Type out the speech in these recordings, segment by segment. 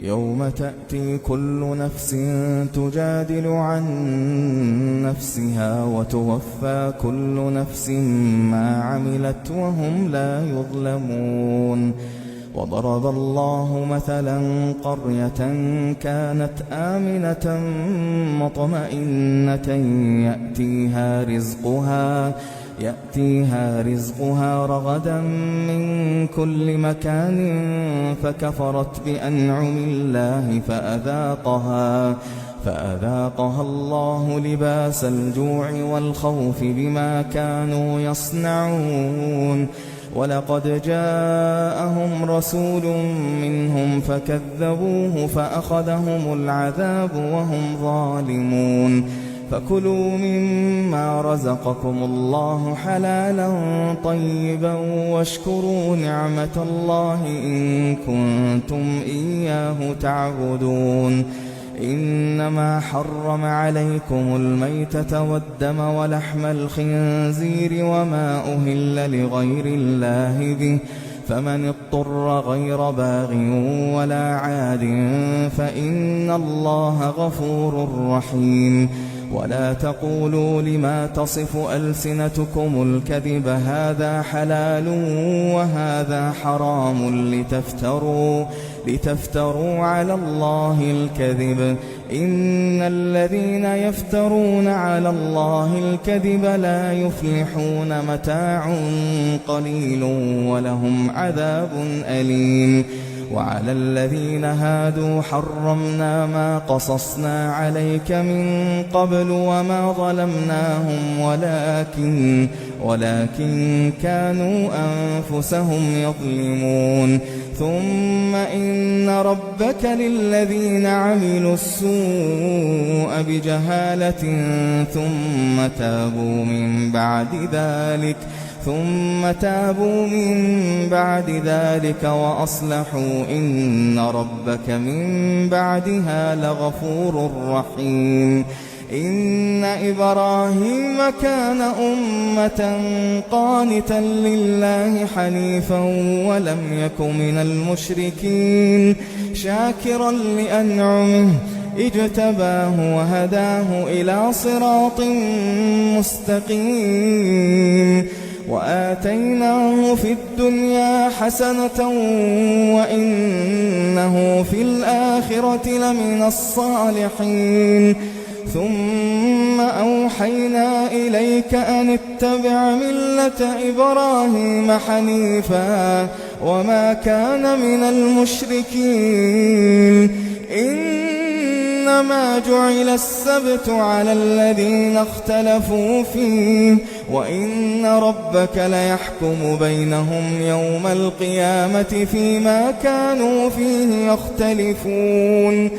يوم تأتي كل نفس تجادل عن نفسها وتوفى كل نفس ما عملت وهم لا يظلمون. وضرب الله مثلا قرية كانت آمنة مطمئنة يأتيها رزقها رغدا من كل مكان فكفرت بأنعم الله فأذاقها الله لباس الجوع والخوف بما كانوا يصنعون. ولقد جاءهم رسول منهم فكذبوه فأخذهم العذاب وهم ظالمون. فكلوا مما رزقكم الله حلالا طيبا واشكروا نعمة الله إن كنتم إياه تعبدون. إنما حرم عليكم الميتة والدم ولحم الخنزير وما أهل لغير الله به، فمن اضطر غير باغ ولا عاد فإن الله غفور رحيم. ولا تقولوا لما تصف ألسنتكم الكذب هذا حلال وهذا حرام لتفتروا على الله الكذب. إن الذين يفترون على الله الكذب لا يفلحون. متاع قليل ولهم عذاب أليم. وعلى الذين هادوا حرمنا ما قصصنا عليك من قبل وما ظلمناهم ولكن كانوا أنفسهم يظلمون. ثم إن ربك للذين عملوا السوء بجهالة ثم تابوا من بعد ذلك وأصلحوا إن ربك من بعدها لغفور رحيم. إن إبراهيم كان أمة قانتا لله حنيفا ولم يك من المشركين شاكرا لأنعمه اجتباه وهداه إلى صراط مستقيم. وآتيناه في الدنيا حسنة وإنه في الآخرة لمن الصالحين. ثم أوحينا إليك أن اتبع ملة إبراهيم حنيفا وما كان من المشركين. إنما جعل السبت على الذين اختلفوا فيه وإن ربك ليحكم بينهم يوم القيامة فيما كانوا فيه يختلفون.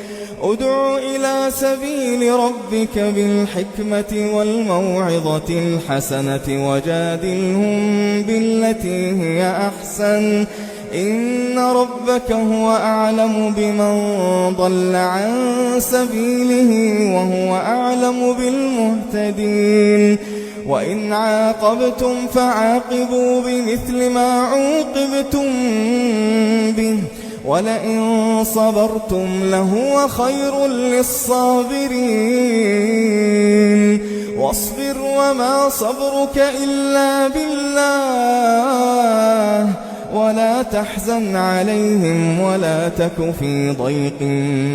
ادع إلى سبيل ربك بالحكمة والموعظة الحسنة وجادلهم بالتي هي أحسن. إن ربك هو أعلم بمن ضل عن سبيله وهو أعلم بالمهتدين. وإن عاقبتم فعاقبوا بمثل ما عوقبتم به ولئن صبرتم لهو خير للصابرين. واصبر وما صبرك إلا بالله ولا تحزن عليهم ولا تك في ضيق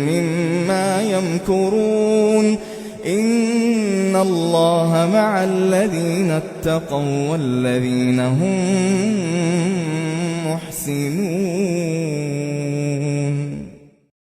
مما يمكرون. إن الله مع الذين اتقوا والذين هم محسنون.